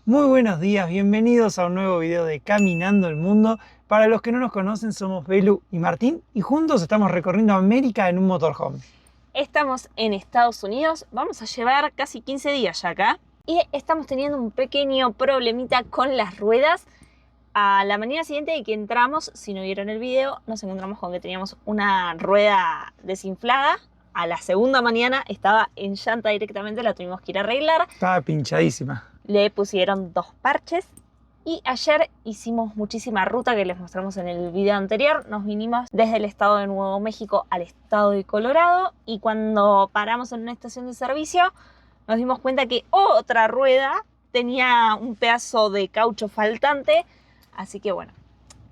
Muy buenos días, bienvenidos a un nuevo video de Caminando el Mundo. Para los que no nos conocen, somos Belu y Martín y juntos estamos recorriendo América en un motorhome. Estamos en Estados Unidos, vamos a llevar casi 15 días ya acá y estamos teniendo un pequeño problemita con las ruedas. A la mañana siguiente de que entramos, si no vieron el video, nos encontramos con que teníamos una rueda desinflada. A la segunda mañana estaba en llanta directamente, la tuvimos que ir a arreglar. Estaba pinchadísima. Le pusieron 2 parches y ayer hicimos muchísima ruta que les mostramos en el video anterior. Nos vinimos desde el estado de Nuevo México al estado de Colorado y cuando paramos en una estación de servicio nos dimos cuenta que otra rueda tenía un pedazo de caucho faltante, así que bueno,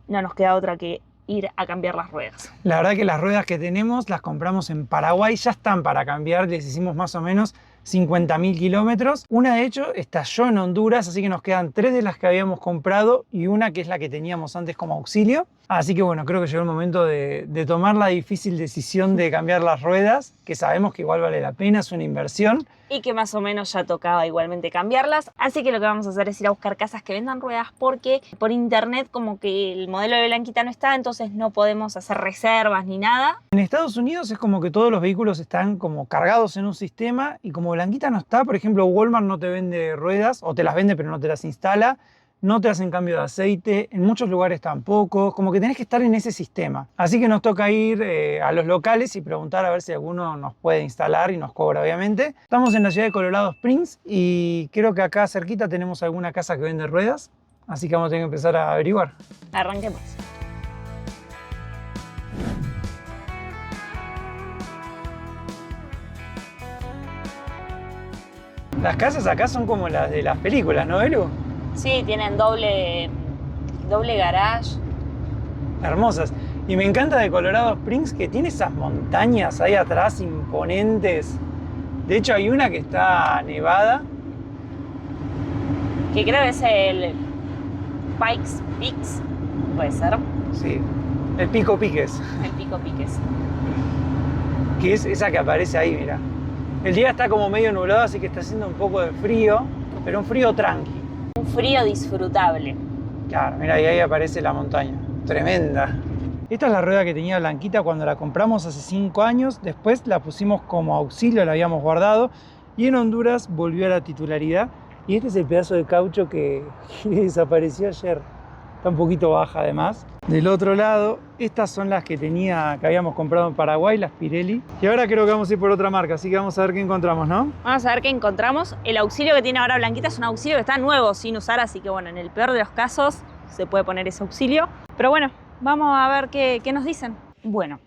no nos queda otra que ir a cambiar las ruedas. La verdad que las ruedas que tenemos las compramos en Paraguay, ya están para cambiar, les hicimos más o menos 50.000 kilómetros. Una de hecho estalló en Honduras, así que nos quedan 3 de las que habíamos comprado y una que es la que teníamos antes como auxilio. Así que bueno, creo que llegó el momento de tomar la difícil decisión de cambiar las ruedas, que sabemos que igual vale la pena, es una inversión. Y que más o menos ya tocaba igualmente cambiarlas. Así que lo que vamos a hacer es ir a buscar casas que vendan ruedas porque por internet como que el modelo de Blanquita no está, entonces no podemos hacer reservas ni nada. En Estados Unidos es como que todos los vehículos están como cargados en un sistema y como Blanquita no está, por ejemplo, Walmart no te vende ruedas o te las vende pero no te las instala. No te hacen cambio de aceite, en muchos lugares tampoco, como que tenés que estar en ese sistema. Así que nos toca ir a los locales y preguntar a ver si alguno nos puede instalar y nos cobra, obviamente. Estamos en la ciudad de Colorado Springs y creo que acá cerquita tenemos alguna casa que vende ruedas, así que vamos a tener que empezar a averiguar. Arranquemos. Las casas acá son como las de las películas, ¿no, Belu? Sí, tienen doble garage. Hermosas. Y me encanta de Colorado Springs que tiene esas montañas ahí atrás imponentes. De hecho hay una que está nevada. Que creo que es el Pikes Peaks, puede ser. Sí, el Pico Piques. El Pico Piques. Que es esa que aparece ahí, mira. El día está como medio nublado, así que está haciendo un poco de frío, pero un frío tranqui. Un frío disfrutable. Claro, mira, y ahí aparece la montaña. Tremenda. Esta es la rueda que tenía Blanquita cuando la compramos hace 5 años. Después la pusimos como auxilio, la habíamos guardado. Y en Honduras volvió a la titularidad. Y este es el pedazo de caucho que desapareció ayer. Está un poquito baja además. Del otro lado, estas son las que habíamos comprado en Paraguay, las Pirelli. Y ahora creo que vamos a ir por otra marca, así que vamos a ver qué encontramos, ¿no? Vamos a ver qué encontramos. El auxilio que tiene ahora Blanquita es un auxilio que está nuevo, sin usar, así que bueno, en el peor de los casos se puede poner ese auxilio. Pero bueno, vamos a ver qué nos dicen. Bueno,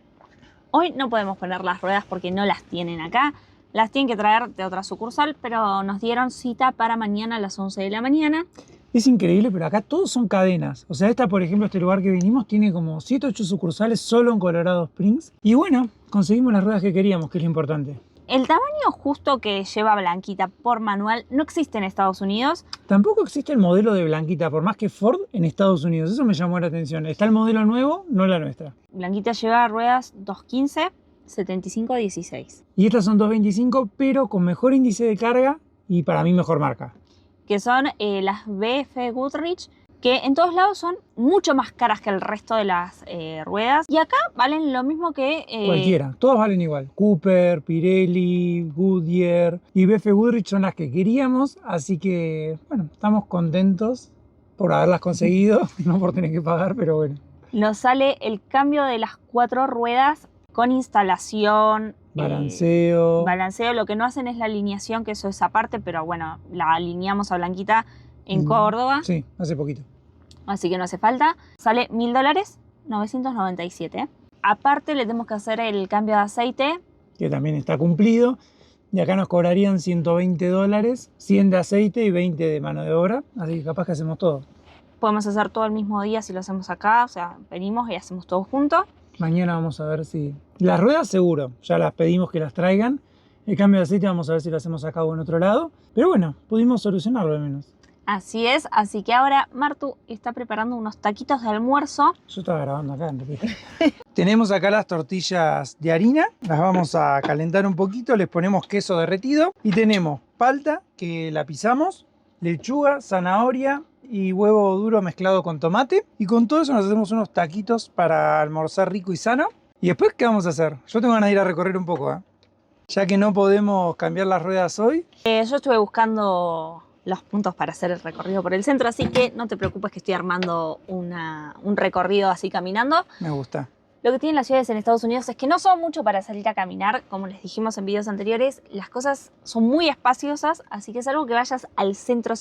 hoy no podemos poner las ruedas porque no las tienen acá. Las tienen que traer de otra sucursal, pero nos dieron cita para mañana a las 11 de la mañana. Es increíble, pero acá todos son cadenas. O sea, esta, por ejemplo, este lugar que vinimos tiene como 7 o 8 sucursales solo en Colorado Springs. Y bueno, conseguimos las ruedas que queríamos, que es lo importante. El tamaño justo que lleva Blanquita por manual no existe en Estados Unidos. Tampoco existe el modelo de Blanquita, por más que Ford en Estados Unidos. Eso me llamó la atención. Está el modelo nuevo, no la nuestra. Blanquita lleva ruedas 215, 75-16. Y estas son 225, pero con mejor índice de carga y para mí mejor marca. Que son las BF Goodrich, que en todos lados son mucho más caras que el resto de las ruedas. Y acá valen lo mismo que... Cualquiera, todas valen igual. Cooper, Pirelli, Goodyear y BF Goodrich son las que queríamos. Así que, bueno, estamos contentos por haberlas conseguido, no por tener que pagar, pero bueno. Nos sale el cambio de las 4 ruedas con instalación... Balanceo. Balanceo, lo que no hacen es la alineación, que eso es aparte, pero bueno, la alineamos a Blanquita en Córdoba. Sí, hace poquito. Así que no hace falta. Sale $1.000, 997. Aparte le tenemos que hacer el cambio de aceite. Que también está cumplido. Y acá nos cobrarían $120, 100 de aceite y 20 de mano de obra. Así que capaz que hacemos todo. Podemos hacer todo el mismo día si lo hacemos acá, o sea, venimos y hacemos todo juntos. Mañana vamos a ver si... Las ruedas seguro, ya las pedimos que las traigan. El cambio de aceite vamos a ver si lo hacemos acá o en otro lado. Pero bueno, pudimos solucionarlo al menos. Así es, así que ahora Martu está preparando unos taquitos de almuerzo. Yo estaba grabando acá en realidad. Tenemos acá las tortillas de harina, las vamos a calentar un poquito, les ponemos queso derretido y tenemos palta que la pisamos lechuga, zanahoria y huevo duro mezclado con tomate. Y con todo eso nos hacemos unos taquitos para almorzar rico y sano. ¿Y después qué vamos a hacer? Yo tengo ganas de ir a recorrer un poco, ¿eh? Ya que no podemos cambiar las ruedas hoy. Yo estuve buscando los puntos para hacer el recorrido por el centro, así que no te preocupes que estoy armando un recorrido así caminando. Me gusta. Lo que tienen las ciudades en Estados Unidos es que no son mucho para salir a caminar, como les dijimos en videos anteriores, las cosas son muy espaciosas, así que es algo que vayas al centro,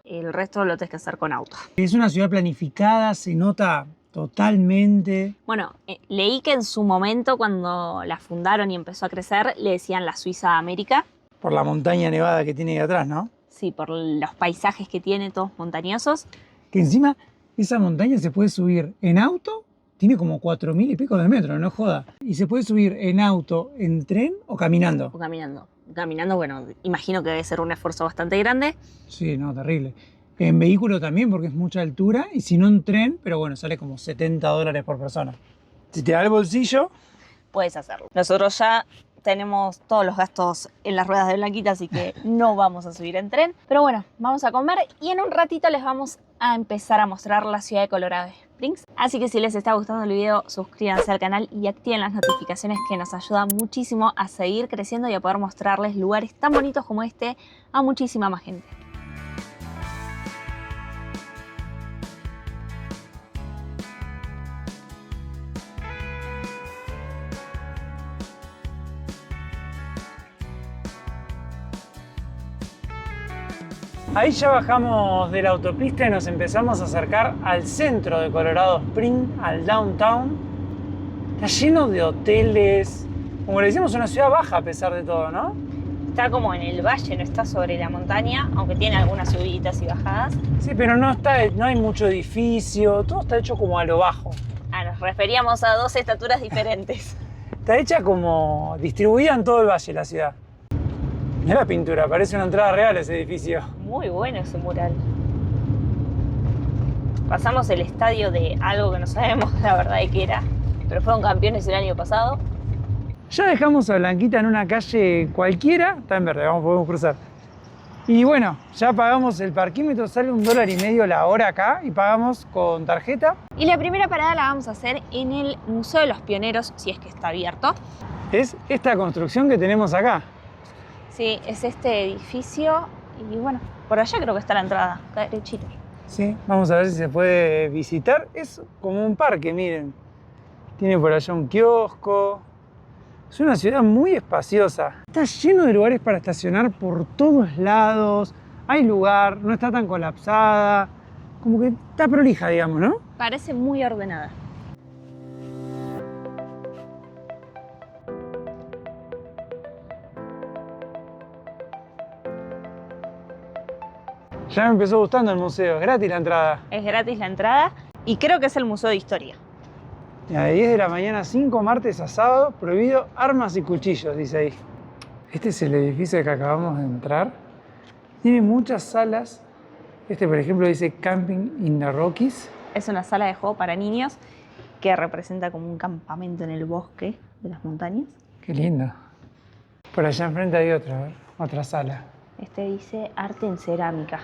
el resto lo tenés que hacer con auto. Es una ciudad planificada, se nota totalmente. Bueno, leí que en su momento cuando la fundaron y empezó a crecer, le decían la Suiza América. Por la montaña nevada que tiene ahí atrás, ¿no? Sí, por los paisajes que tiene, todos montañosos. Que encima esa montaña se puede subir en auto. Tiene como 4.000 y pico de metros, no joda. Y se puede subir en auto, en tren o caminando. O caminando. Caminando, bueno, imagino que debe ser un esfuerzo bastante grande. Sí, no, terrible. En vehículo también, porque es mucha altura. Y si no en tren, pero bueno, sale como $70 por persona. Si te da el bolsillo, puedes hacerlo. Nosotros ya tenemos todos los gastos en las ruedas de Blanquita, así que no vamos a subir en tren. Pero bueno, vamos a comer y en un ratito les vamos a empezar a mostrar la ciudad de Colorado Springs. Así que si les está gustando el video, suscríbanse al canal y activen las notificaciones, que nos ayuda muchísimo a seguir creciendo y a poder mostrarles lugares tan bonitos como este a muchísima más gente. ahí ya bajamos de la autopista y nos empezamos a acercar al centro de Colorado Springs, al downtown. Está lleno de hoteles. Como le decimos, una ciudad baja a pesar de todo, ¿no? Está como en el valle, no está sobre la montaña, aunque tiene algunas subiditas y bajadas. Sí, pero no hay mucho edificio, todo está hecho como a lo bajo. Nos referíamos a dos estaturas diferentes. Está hecha como distribuida en todo el valle la ciudad. Mirá la pintura, parece una entrada real ese edificio. Muy bueno ese mural. Pasamos el estadio de algo que no sabemos la verdad de qué era, pero fueron campeones el año pasado. Ya dejamos a Blanquita en una calle cualquiera, está en verde, podemos cruzar. Y bueno, ya pagamos el parquímetro, sale $1.50 la hora acá y pagamos con tarjeta. Y la primera parada la vamos a hacer en el Museo de los Pioneros, si es que está abierto. Es esta construcción que tenemos acá. Sí, es este edificio y bueno, por allá creo que está la entrada, acá derechito. Sí, vamos a ver si se puede visitar. Es como un parque, miren. Tiene por allá un kiosco. Es una ciudad muy espaciosa. Está lleno de lugares para estacionar por todos lados. Hay lugar, no está tan colapsada. Como que está prolija, digamos, ¿no? Parece muy ordenada. Ya me empezó gustando el museo, es gratis la entrada. Es gratis la entrada y creo que es el Museo de Historia. Y a 10 de la mañana, 5 martes a sábado, prohibido armas y cuchillos, dice ahí. Este es el edificio que acabamos de entrar. Tiene muchas salas. Este, por ejemplo, dice Camping in the Rockies. Es una sala de juego para niños que representa como un campamento en el bosque de las montañas. Qué lindo. Por allá enfrente hay otra sala. Este dice arte en cerámica.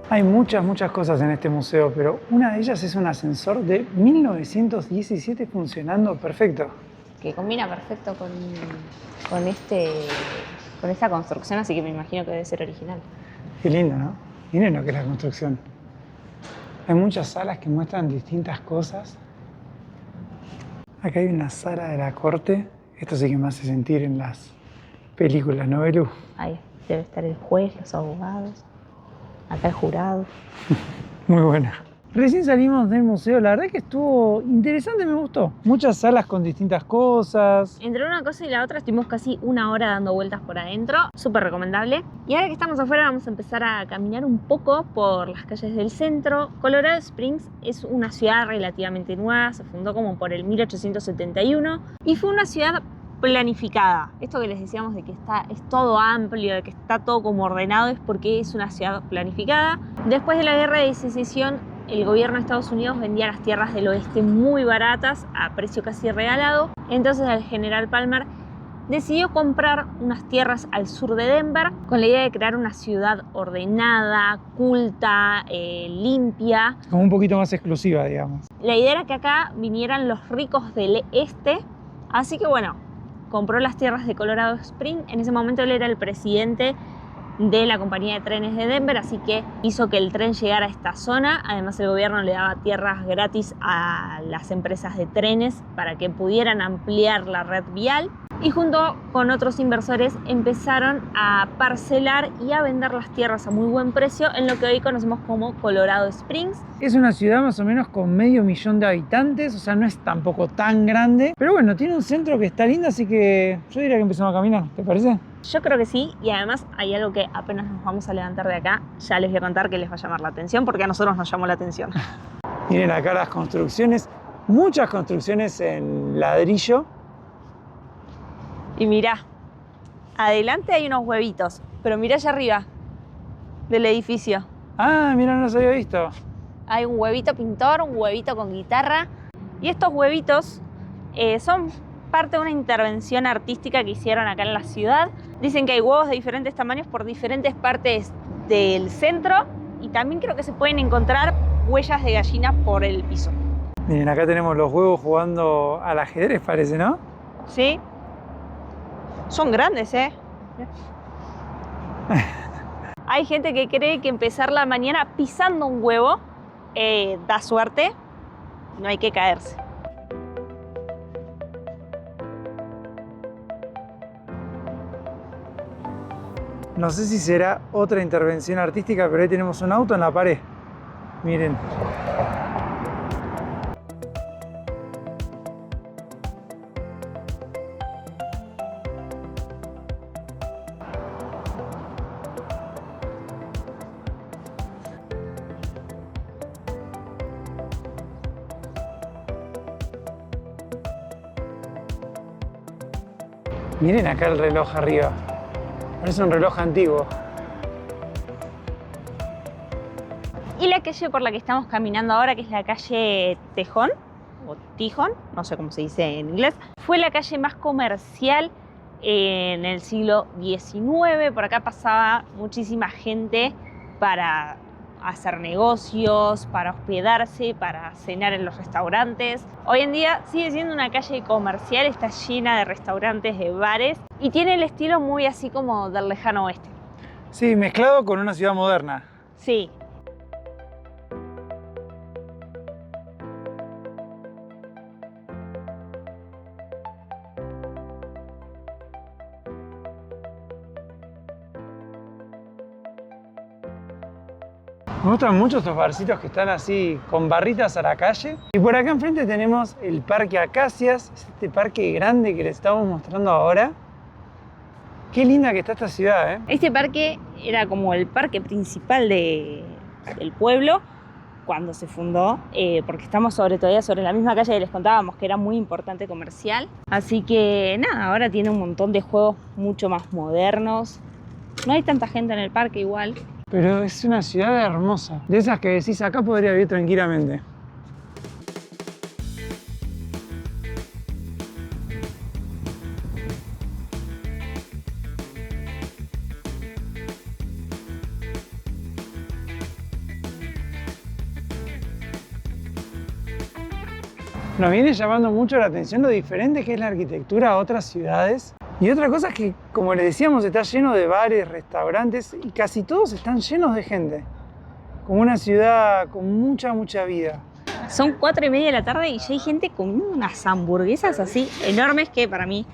Hay muchas cosas en este museo, pero una de ellas es un ascensor de 1917 funcionando perfecto. Que combina perfecto con esta construcción, así que me imagino que debe ser original. Qué lindo, ¿no? Miren lo que es la construcción. Hay muchas salas que muestran distintas cosas. Acá hay una sala de la corte. Esto sí que me hace sentir en las películas, ¿no, Belu? Ahí debe estar el juez, los abogados. Acá el jurado. Muy buena. Recién salimos del museo, la verdad que estuvo interesante, me gustó. Muchas salas con distintas cosas. Entre una cosa y la otra estuvimos casi una hora dando vueltas por adentro, súper recomendable. Y ahora que estamos afuera vamos a empezar a caminar un poco por las calles del centro. Colorado Springs es una ciudad relativamente nueva, se fundó como por el 1871 y fue una ciudad planificada. Esto que les decíamos de que es todo amplio, de que está todo como ordenado, es porque es una ciudad planificada. Después de la Guerra de Secesión, el gobierno de Estados Unidos vendía las tierras del oeste muy baratas, a precio casi regalado. Entonces el general Palmer decidió comprar unas tierras al sur de Denver con la idea de crear una ciudad ordenada, culta, limpia. Como un poquito más exclusiva, digamos. La idea era que acá vinieran los ricos del este, así que bueno, compró las tierras de Colorado Springs. En ese momento él era el presidente de la compañía de trenes de Denver, así que hizo que el tren llegara a esta zona. Además el gobierno le daba tierras gratis a las empresas de trenes para que pudieran ampliar la red vial. Y junto con otros inversores empezaron a parcelar y a vender las tierras a muy buen precio en lo que hoy conocemos como Colorado Springs. Es una ciudad más o menos con 500.000 de habitantes, o sea, no es tampoco tan grande. Pero bueno, tiene un centro que está lindo, así que yo diría que empezamos a caminar, ¿te parece? Yo creo que sí, y además hay algo que apenas nos vamos a levantar de acá, ya les voy a contar que les va a llamar la atención, porque a nosotros nos llamó la atención. Miren acá las construcciones, muchas construcciones en ladrillo. Y mirá, adelante hay unos huevitos, pero mirá allá arriba del edificio. Ah, mira, no los había visto. Hay un huevito pintor, un huevito con guitarra, y estos huevitos son parte de una intervención artística que hicieron acá en la ciudad. Dicen que hay huevos de diferentes tamaños por diferentes partes del centro y también creo que se pueden encontrar huellas de gallina por el piso. Miren, acá tenemos los huevos jugando al ajedrez, parece, ¿no? Sí. Son grandes, ¿eh? Hay gente que cree que empezar la mañana pisando un huevo da suerte. No hay que caerse. No sé si será otra intervención artística, pero ahí tenemos un auto en la pared. Miren. Miren acá el reloj arriba. Parece un reloj antiguo. Y la calle por la que estamos caminando ahora, que es la calle Tejón, o Tijón, no sé cómo se dice en inglés, fue la calle más comercial en el siglo XIX. Por acá pasaba muchísima gente para hacer negocios, para hospedarse, para cenar en los restaurantes. Hoy en día sigue siendo una calle comercial, está llena de restaurantes, de bares y tiene el estilo muy así como del lejano oeste. Sí, mezclado con una ciudad moderna. Sí. Me gustan mucho estos barcitos que están así con barritas a la calle. Y por acá enfrente tenemos el Parque Acacias, este parque grande que les estamos mostrando ahora. Qué linda que está esta ciudad, ¿eh? Este parque era como el parque principal del pueblo cuando se fundó, porque estamos todavía sobre la misma calle que les contábamos, que era muy importante comercial. Así que nada, ahora tiene un montón de juegos mucho más modernos. No hay tanta gente en el parque igual. Pero es una ciudad hermosa. De esas que decís, acá podría vivir tranquilamente. Nos viene llamando mucho la atención lo diferente que es la arquitectura a otras ciudades. Y otra cosa es que, como les decíamos, está lleno de bares, restaurantes y casi todos están llenos de gente. Como una ciudad con mucha vida. Son 4:30 de la tarde y ya hay gente comiendo unas hamburguesas así enormes que para mí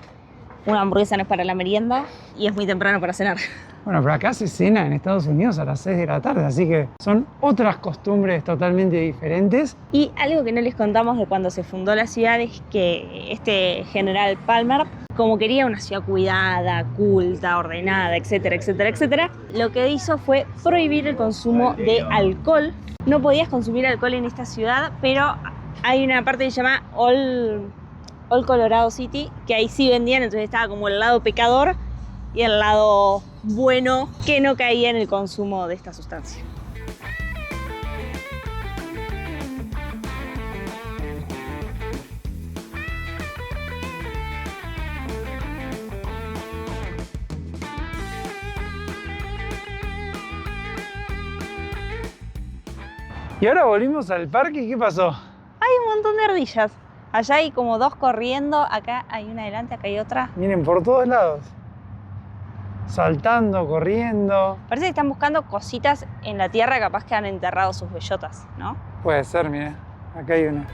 una hamburguesa no es para la merienda y es muy temprano para cenar. Bueno, pero acá se cena en Estados Unidos a las 6 de la tarde, así que son otras costumbres totalmente diferentes. Y algo que no les contamos de cuando se fundó la ciudad es que este general Palmer, como quería una ciudad cuidada, culta, ordenada, etcétera, etcétera, etcétera, lo que hizo fue prohibir el consumo de alcohol. No podías consumir alcohol en esta ciudad, pero hay una parte que se llama Old Colorado City, que ahí sí vendían, entonces estaba como el lado pecador y el lado bueno que no caía en el consumo de esta sustancia. Y ahora volvimos al parque, ¿qué pasó? Hay un montón de ardillas. Allá hay como dos corriendo, acá hay una adelante, acá hay otra. Miren, por todos lados. Saltando, corriendo. Parece que están buscando cositas en la tierra, capaz que han enterrado sus bellotas, ¿no? Puede ser, mira. Acá hay una.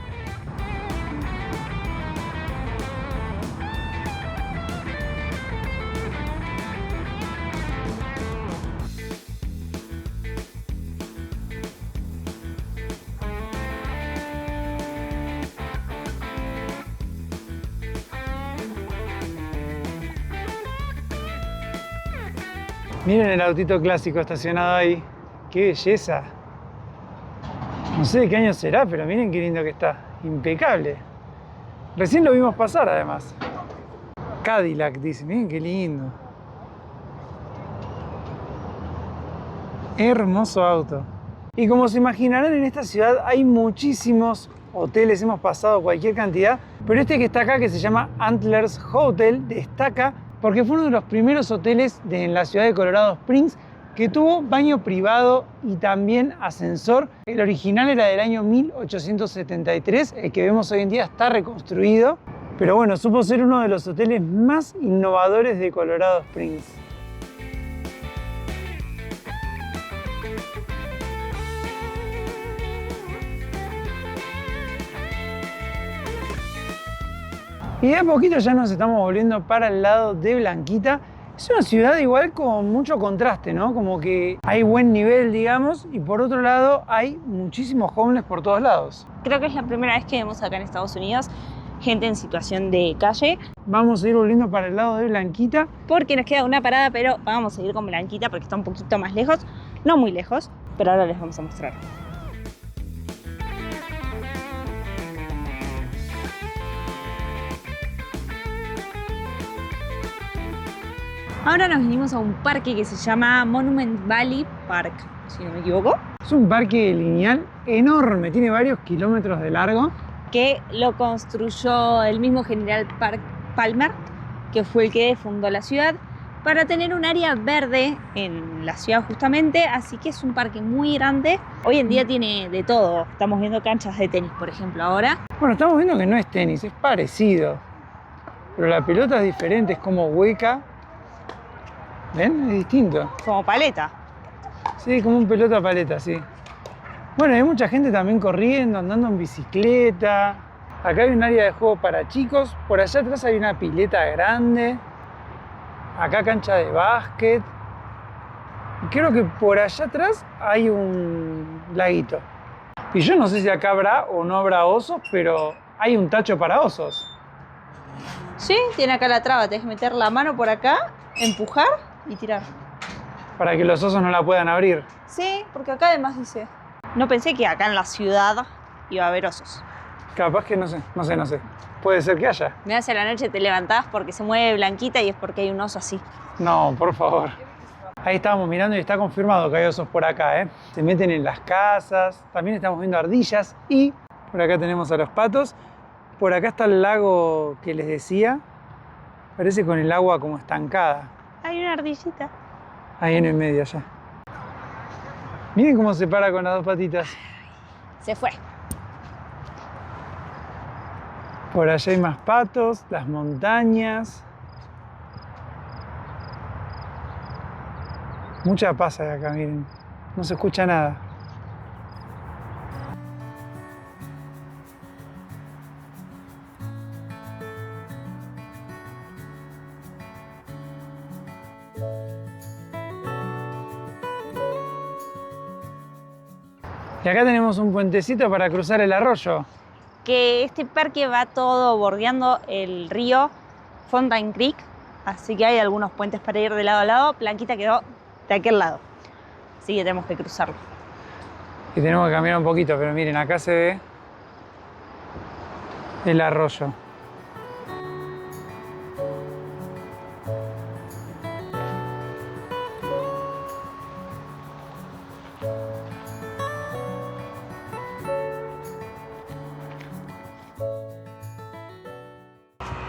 Miren el autito clásico estacionado ahí. ¡Qué belleza! No sé de qué año será, pero miren qué lindo que está. Impecable. Recién lo vimos pasar, además. Cadillac, dice. Miren qué lindo. Hermoso auto. Y como se imaginarán, en esta ciudad hay muchísimos hoteles. Hemos pasado cualquier cantidad. Pero este que está acá, que se llama Antlers Hotel, destaca porque fue uno de los primeros hoteles en la ciudad de Colorado Springs que tuvo baño privado y también ascensor. El original era del año 1873, el que vemos hoy en día está reconstruido, pero bueno, supo ser uno de los hoteles más innovadores de Colorado Springs. Y de a poquito ya nos estamos volviendo para el lado de Blanquita. Es una ciudad igual con mucho contraste, ¿no? Como que hay buen nivel, digamos, y por otro lado hay muchísimos homeless por todos lados. Creo que es la primera vez que vemos acá en Estados Unidos gente en situación de calle. Vamos a ir volviendo para el lado de Blanquita. Porque nos queda una parada, pero vamos a seguir con Blanquita porque está un poquito más lejos. No muy lejos, pero ahora les vamos a mostrar. Ahora nos vinimos a un parque que se llama Monument Valley Park, si no me equivoco. Es un parque lineal enorme, tiene varios kilómetros de largo. Que lo construyó el mismo general Palmer, que fue el que fundó la ciudad, para tener un área verde en la ciudad justamente, así que es un parque muy grande. Hoy en día tiene de todo, estamos viendo canchas de tenis, por ejemplo, ahora. Bueno, estamos viendo que no es tenis, es parecido, pero la pelota es diferente, es como hueca. ¿Ven? Es distinto. Como paleta. Sí, como un pelota paleta, sí. Bueno, hay mucha gente también corriendo, andando en bicicleta. Acá hay un área de juego para chicos. Por allá atrás hay una pileta grande. Acá cancha de básquet. Y creo que por allá atrás hay un laguito. Y yo no sé si acá habrá o no habrá osos, pero hay un tacho para osos. Sí, tiene acá la traba. Tenés que meter la mano por acá, empujar y tirar. Para que los osos no la puedan abrir. Sí, porque acá además dice... No pensé que acá en la ciudad iba a haber osos. Capaz que no sé. Puede ser que haya. Me hace la noche te levantás porque se mueve Blanquita y es porque hay un oso así. No, por favor. Ahí estábamos mirando y está confirmado que hay osos por acá, ¿eh? Se meten en las casas. También estamos viendo ardillas y por acá tenemos a los patos. Por acá está el lago que les decía. Parece con el agua como estancada. Hay una ardillita. Ahí en el medio allá. Miren cómo se para con las dos patitas. Se fue. Por allá hay más patos, las montañas. Mucha paz hay acá, miren. No se escucha nada. Y acá tenemos un puentecito para cruzar el arroyo. Que este parque va todo bordeando el río Fountain Creek, así que hay algunos puentes para ir de lado a lado. Blanquita quedó de aquel lado, así que tenemos que cruzarlo. Y tenemos que caminar un poquito, pero miren, acá se ve el arroyo.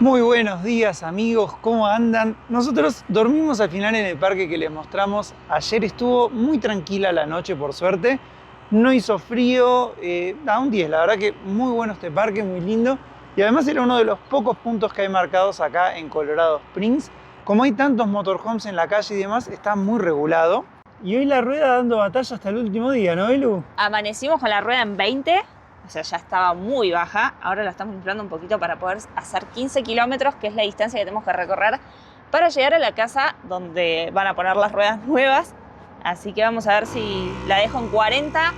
Muy buenos días amigos, ¿cómo andan? Nosotros dormimos al final en el parque que les mostramos. Ayer estuvo muy tranquila la noche, por suerte. No hizo frío, da un 10, la verdad que muy bueno este parque, muy lindo. Y además era uno de los pocos puntos que hay marcados acá en Colorado Springs. Como hay tantos motorhomes en la calle y demás, está muy regulado. Y hoy la rueda dando batalla hasta el último día, ¿no, Belu? Amanecimos con la rueda en 20. O sea, ya estaba muy baja. Ahora la estamos inflando un poquito para poder hacer 15 kilómetros, que es la distancia que tenemos que recorrer para llegar a la casa donde van a poner las ruedas nuevas. Así que vamos a ver si la dejo en 40,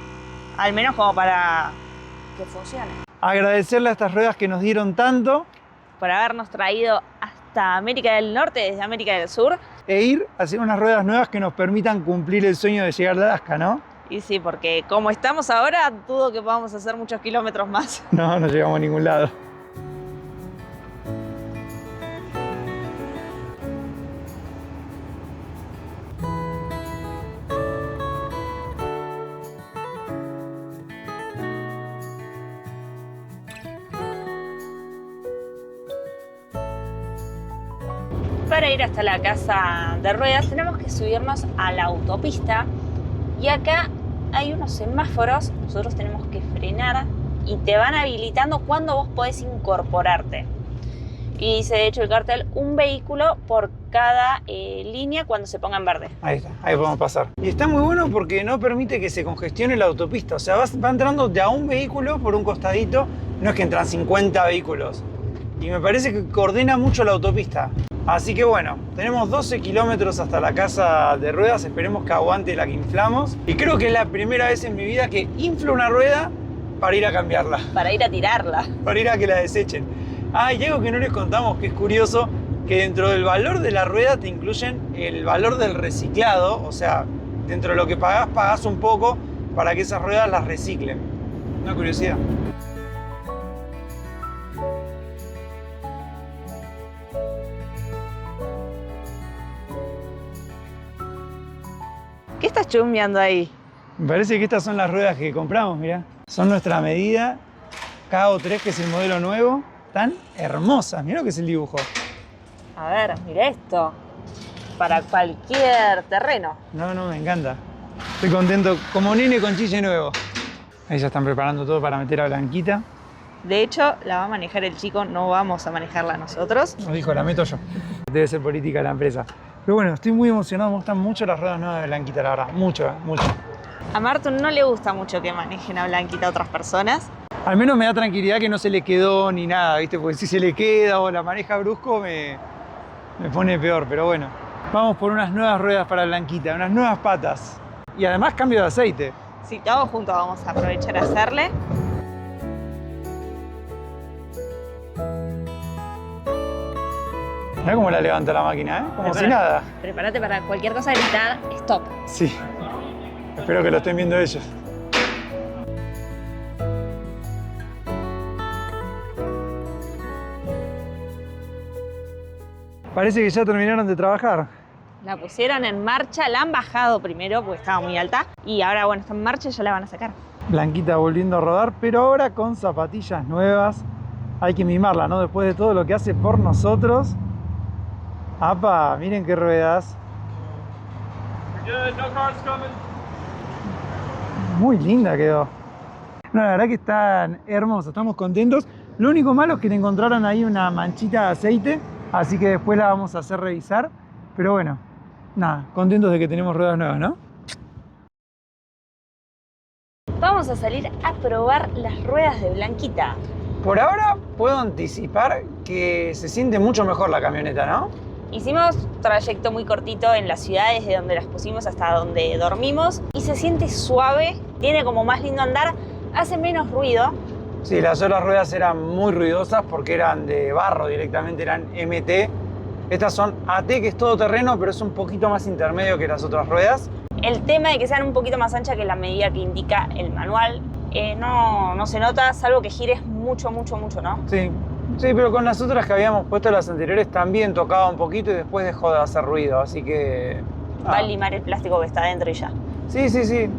al menos como para que funcione. Agradecerle a estas ruedas que nos dieron tanto. Por habernos traído hasta América del Norte desde América del Sur. E ir a hacer unas ruedas nuevas que nos permitan cumplir el sueño de llegar a Alaska, ¿no? Y sí, porque como estamos ahora, dudo que podamos hacer muchos kilómetros más. No, no llegamos a ningún lado. Para ir hasta la casa de ruedas tenemos que subirnos a la autopista. Y acá hay unos semáforos, nosotros tenemos que frenar y te van habilitando cuando vos podés incorporarte. Y dice de hecho el cartel, un vehículo por cada línea cuando se ponga en verde. Ahí está, ahí podemos pasar. Y está muy bueno porque no permite que se congestione la autopista. O sea, va entrando de a un vehículo por un costadito, no es que entran 50 vehículos. Y me parece que coordina mucho la autopista. Así que bueno, tenemos 12 kilómetros hasta la casa de ruedas, esperemos que aguante la que inflamos. Y creo que es la primera vez en mi vida que inflo una rueda para ir a cambiarla. Para ir a tirarla. Para ir a que la desechen. Ah, y algo que no les contamos que es curioso, que dentro del valor de la rueda te incluyen el valor del reciclado. O sea, dentro de lo que pagás un poco para que esas ruedas las reciclen. Una curiosidad. ¿Qué estás chumbeando ahí? Me parece que estas son las ruedas que compramos, mirá. Son nuestra medida KO3, que es el modelo nuevo. Están hermosas, mirá lo que es el dibujo. A ver, mira esto. Para cualquier terreno. No, me encanta. Estoy contento, como nene con chille nuevo. Ahí ya están preparando todo para meter a Blanquita. De hecho, la va a manejar el chico, no vamos a manejarla nosotros. Nos dijo, la meto yo. Debe ser política de la empresa. Pero bueno, estoy muy emocionado, me gustan mucho las ruedas nuevas de Blanquita, la verdad. Mucho, mucho. A Martu no le gusta mucho que manejen a Blanquita a otras personas. Al menos me da tranquilidad que no se le quedó ni nada, ¿viste? Porque si se le queda o la maneja brusco me pone peor, pero bueno. Vamos por unas nuevas ruedas para Blanquita, unas nuevas patas. Y además cambio de aceite. Sí, todos juntos vamos a aprovechar a hacerle. Mirá cómo la levanta la máquina, ¿eh? Como si nada. Prepárate para cualquier cosa, gritar stop. Sí. Espero que lo estén viendo ellos. Parece que ya terminaron de trabajar. La pusieron en marcha, la han bajado primero porque estaba muy alta. Y ahora, bueno, está en marcha y ya la van a sacar. Blanquita volviendo a rodar, pero ahora con zapatillas nuevas. Hay que mimarla, ¿no? Después de todo lo que hace por nosotros. ¡Apa! Miren qué ruedas. Muy linda quedó. No, la verdad que están hermosas, estamos contentos. Lo único malo es que le encontraron ahí una manchita de aceite, así que después la vamos a hacer revisar. Pero bueno, nada, contentos de que tenemos ruedas nuevas, ¿no? Vamos a salir a probar las ruedas de Blanquita. Por ahora puedo anticipar que se siente mucho mejor la camioneta, ¿no? Hicimos un trayecto muy cortito en la ciudad, desde donde las pusimos hasta donde dormimos, y se siente suave, tiene como más lindo andar, hace menos ruido. Sí, las otras ruedas eran muy ruidosas porque eran de barro directamente, eran MT. Estas son AT, que es todo terreno, pero es un poquito más intermedio que las otras ruedas. El tema de que sean un poquito más anchas que la medida que indica el manual, no se nota, salvo que gires mucho, ¿no? Sí, pero con las otras que habíamos puesto, las anteriores, también tocaba un poquito y después dejó de hacer ruido, así que... Va a limar el plástico que está dentro y ya. Sí,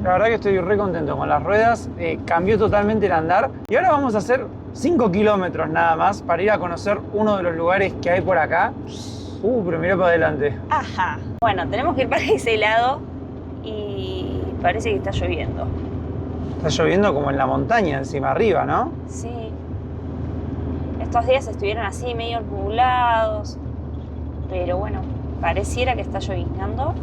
la verdad que estoy re contento con las ruedas, cambió totalmente el andar y ahora vamos a hacer 5 kilómetros nada más para ir a conocer uno de los lugares que hay por acá. Pero mirá para adelante. Ajá. Bueno, tenemos que ir para ese lado y parece que está lloviendo. Está lloviendo como en la montaña, encima arriba, ¿no? Sí. Estos días estuvieron así, medio nublados, pero bueno, pareciera que está lloviznando.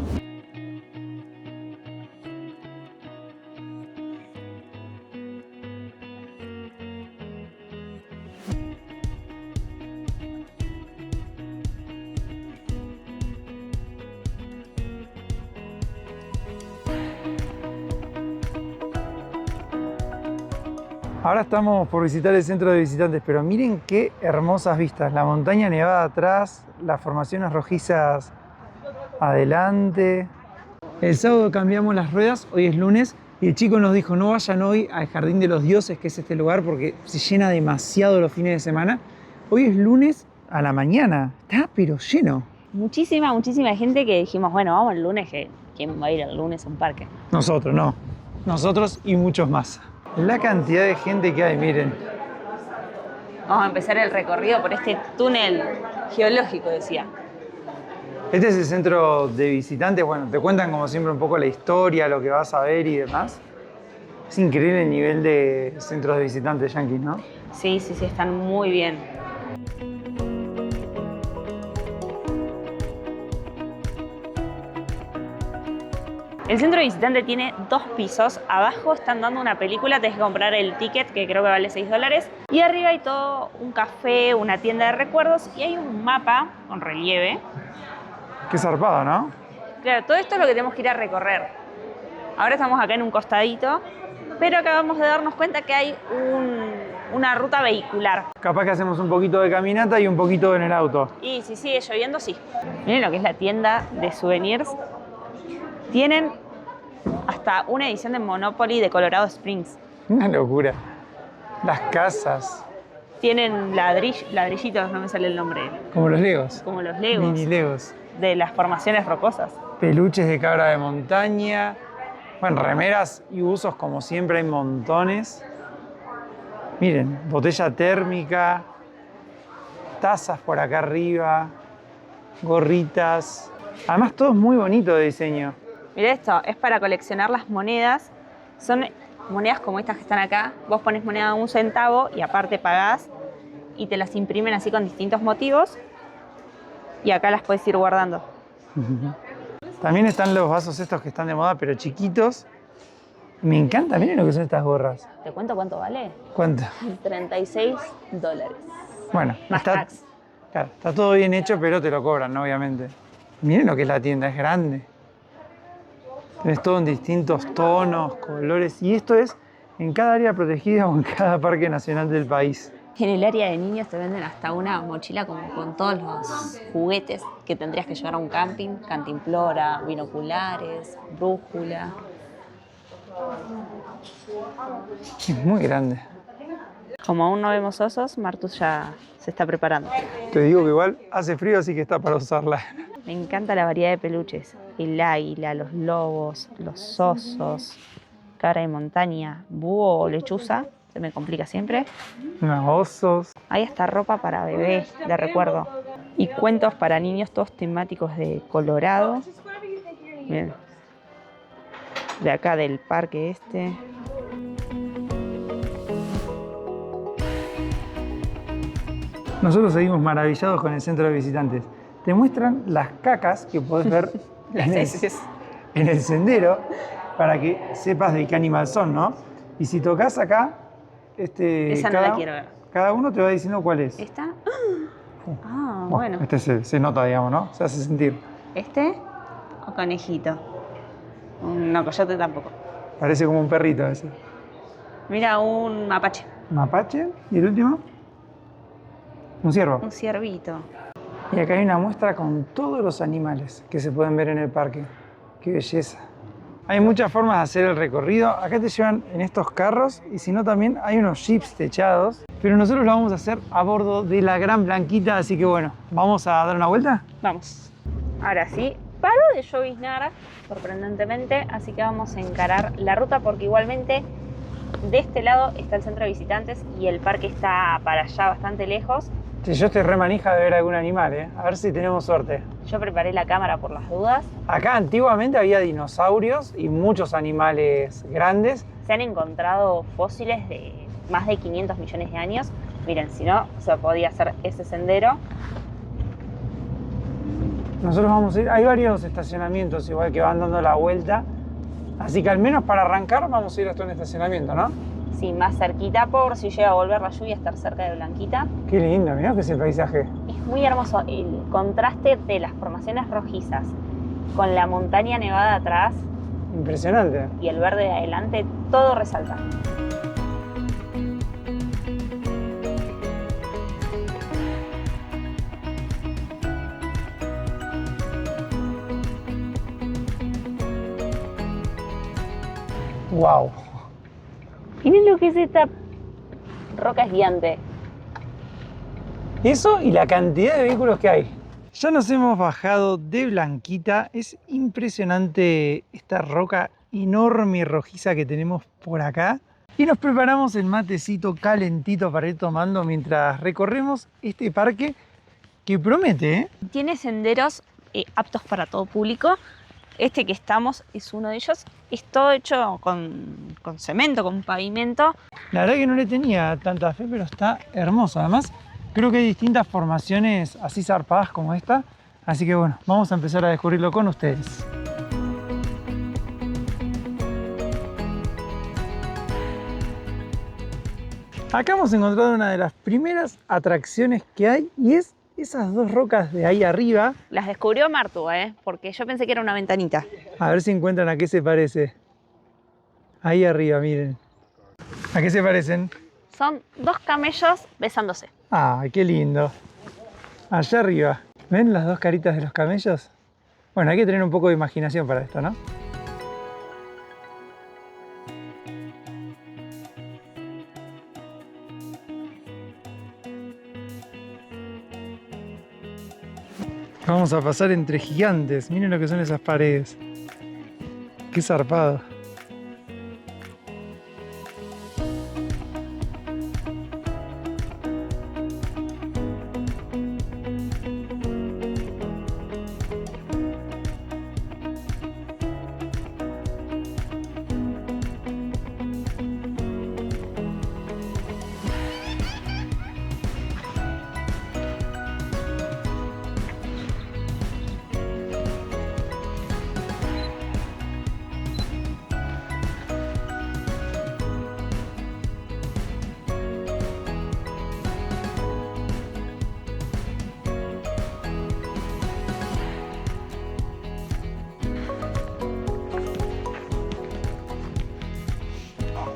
Ahora estamos por visitar el centro de visitantes, pero miren qué hermosas vistas. La montaña nevada atrás, las formaciones rojizas adelante. El sábado cambiamos las ruedas, hoy es lunes, y el chico nos dijo no vayan hoy al Jardín de los Dioses, que es este lugar, porque se llena demasiado los fines de semana. Hoy es lunes a la mañana, está pero lleno. Muchísima gente que dijimos, bueno, vamos el lunes, que ¿quién va a ir el lunes a un parque? Nosotros, no. Nosotros y muchos más. La cantidad de gente que hay, miren. Vamos a empezar el recorrido por este túnel geológico, decía. Este es el centro de visitantes. Bueno, te cuentan como siempre un poco la historia, lo que vas a ver y demás. Es increíble el nivel de centros de visitantes yanquis, ¿no? Sí, están muy bien. El centro de visitante tiene 2 pisos. Abajo están dando una película, tenés que comprar el ticket, que creo que vale $6. Y arriba hay todo un café, una tienda de recuerdos y hay un mapa con relieve. Qué zarpado, ¿no? Claro, todo esto es lo que tenemos que ir a recorrer. Ahora estamos acá en un costadito, pero acabamos de darnos cuenta que hay una ruta vehicular. Capaz que hacemos un poquito de caminata y un poquito en el auto. Y si sigue lloviendo, sí. Miren lo que es la tienda de souvenirs. Tienen hasta una edición de Monopoly de Colorado Springs. Una locura. Las casas. Tienen ladrillitos, no me sale el nombre. Como los Legos. Como los Legos. Mini Legos. De las formaciones rocosas. Peluches de cabra de montaña. Bueno, remeras y usos como siempre hay montones. Miren, botella térmica. Tazas por acá arriba. Gorritas. Además todo es muy bonito de diseño. Mira esto, es para coleccionar las monedas. Son monedas como estas que están acá. Vos pones moneda de 1 centavo y aparte pagás y te las imprimen así con distintos motivos. Y acá las puedes ir guardando. También están los vasos estos que están de moda, pero chiquitos. Me encanta, miren lo que son estas gorras. ¿Te cuento cuánto vale? ¿Cuánto? $36. Bueno, Más tax. Claro, está todo bien hecho, pero te lo cobran, ¿no? Obviamente. Miren lo que es la tienda, es grande. Tenés todo en distintos tonos, colores. Y esto es en cada área protegida o en cada parque nacional del país. En el área de niños te venden hasta una mochila como con todos los juguetes que tendrías que llevar a un camping. Cantimplora, binoculares, brújula. Es muy grande. Como aún no vemos osos, Martus ya se está preparando. Te digo que igual hace frío, así que está para usarla. Me encanta la variedad de peluches. El águila, los lobos, los osos, cabra de montaña, búho o lechuza. Se me complica siempre. Unos osos. Hay hasta ropa para bebé, de recuerdo. Y cuentos para niños, todos temáticos de Colorado. Miren. De acá del parque este. Nosotros seguimos maravillados con el centro de visitantes. Te muestran las cacas que podés ver en el sendero para que sepas de qué animal son, ¿no? Y si tocas acá, esa no la quiero ver. cada uno te va diciendo cuál es. ¿Esta? Ah, bueno. Este se nota, digamos, ¿no? Se hace sentir. ¿Este o conejito? No, coyote tampoco. Parece como un perrito ese. Mira, un mapache. Mapache. ¿Y el último? Un ciervo. Un ciervito. Y acá hay una muestra con todos los animales que se pueden ver en el parque. ¡Qué belleza! Hay muchas formas de hacer el recorrido. Acá te llevan en estos carros y si no también hay unos jeeps techados. Pero nosotros lo vamos a hacer a bordo de la Gran Blanquita, así que bueno, ¿vamos a dar una vuelta? Vamos. Ahora sí, paró de lloviznar, sorprendentemente, así que vamos a encarar la ruta porque igualmente de este lado está el centro de visitantes y el parque está para allá bastante lejos. Sí, yo estoy re manija de ver algún animal, ¿eh? A ver si tenemos suerte. Yo preparé la cámara por las dudas. Acá antiguamente había dinosaurios y muchos animales grandes. Se han encontrado fósiles de más de 500 millones de años. Miren, si no, se podía hacer ese sendero. Nosotros vamos a ir, hay varios estacionamientos igual que van dando la vuelta. Así que al menos para arrancar vamos a ir hasta un estacionamiento, ¿no? Sí, más cerquita por si llega a volver la lluvia, estar cerca de Blanquita. Qué lindo, mirá que es el paisaje. Es muy hermoso el contraste de las formaciones rojizas con la montaña nevada atrás Impresionante. y el verde de adelante, todo resalta. Wow. Miren lo que es esta roca gigante. Eso y la cantidad de vehículos que hay. Ya nos hemos bajado de Blanquita. Es impresionante esta roca enorme y rojiza que tenemos por acá. Y nos preparamos el matecito calentito para ir tomando mientras recorremos este parque que promete, ¿eh? Tiene senderos aptos para todo público. Este que estamos es uno de ellos. Es todo hecho con cemento, con pavimento. La verdad que no le tenía tanta fe, pero está hermoso. Además, creo que hay distintas formaciones así zarpadas como esta. Así que bueno, vamos a empezar a descubrirlo con ustedes. Acá hemos encontrado una de las primeras atracciones que hay y es esas dos rocas de ahí arriba. Las descubrió Martu, porque yo pensé que era una ventanita. A ver si encuentran a qué se parece. Ahí arriba, miren. ¿A qué se parecen? Son dos camellos besándose. ¡Ay, qué lindo! Allá arriba. ¿Ven las dos caritas de los camellos? Bueno, hay que tener un poco de imaginación para esto, ¿no? Vamos a pasar entre gigantes. Miren lo que son esas paredes. Qué zarpado.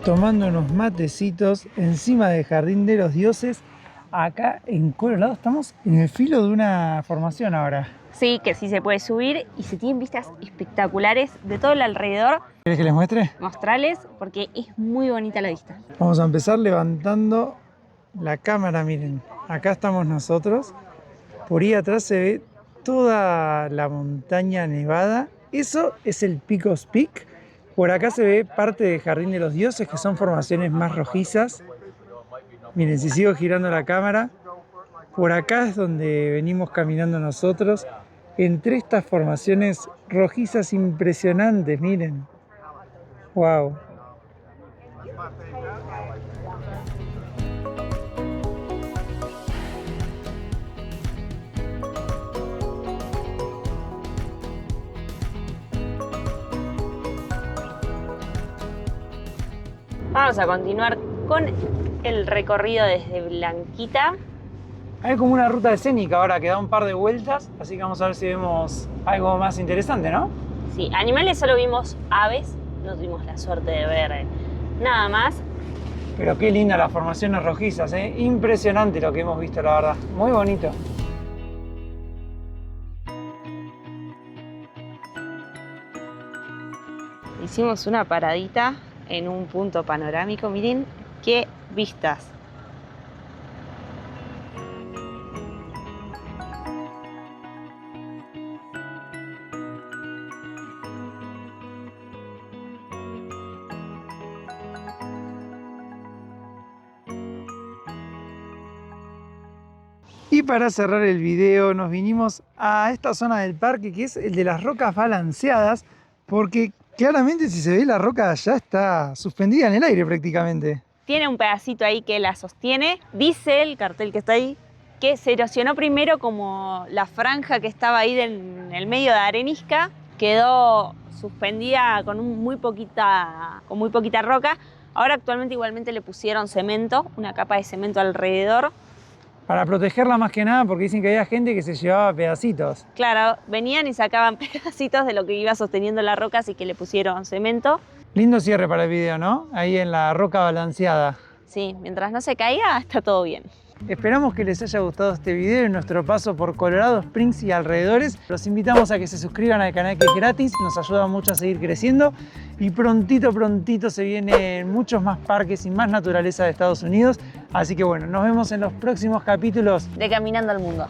Tomando unos matecitos encima del Jardín de los Dioses. Acá en Colorado estamos en el filo de una formación ahora. Sí, que sí se puede subir y se tienen vistas espectaculares de todo el alrededor. ¿Querés que les muestre? Mostrarles porque es muy bonita la vista. Vamos a empezar levantando la cámara, miren. Acá estamos nosotros. Por ahí atrás se ve toda la montaña nevada. Eso es el Picos Peak. Por acá se ve parte del Jardín de los Dioses, que son formaciones más rojizas. Miren, si sigo girando la cámara, por acá es donde venimos caminando nosotros, entre estas formaciones rojizas impresionantes, miren. ¡Wow! Vamos a continuar con el recorrido desde Blanquita. Hay como una ruta escénica ahora que da un par de vueltas, así que vamos a ver si vemos algo más interesante, ¿no? Sí, animales solo vimos aves, no tuvimos la suerte de ver nada más. Pero qué linda las formaciones rojizas, ¿eh? Impresionante lo que hemos visto, la verdad. Muy bonito. Hicimos una paradita en un punto panorámico, miren qué vistas. Y para cerrar el video nos vinimos a esta zona del parque que es el de las rocas balanceadas, porque claramente si se ve la roca ya está suspendida en el aire prácticamente. Tiene un pedacito ahí que la sostiene. Dice el cartel que está ahí que se erosionó primero como la franja que estaba ahí en el medio de arenisca. Quedó suspendida con muy poquita roca. Ahora actualmente igualmente le pusieron cemento, una capa de cemento alrededor. Para protegerla más que nada porque dicen que había gente que se llevaba pedacitos. Claro, venían y sacaban pedacitos de lo que iba sosteniendo la roca, así que le pusieron cemento. Lindo cierre para el video, ¿no? Ahí en la roca balanceada. Sí, mientras no se caiga, está todo bien. Esperamos que les haya gustado este video y nuestro paso por Colorado Springs y alrededores. Los invitamos a que se suscriban al canal que es gratis, nos ayuda mucho a seguir creciendo y prontito se vienen muchos más parques y más naturaleza de Estados Unidos. Así que bueno, nos vemos en los próximos capítulos De Caminando al Mundo.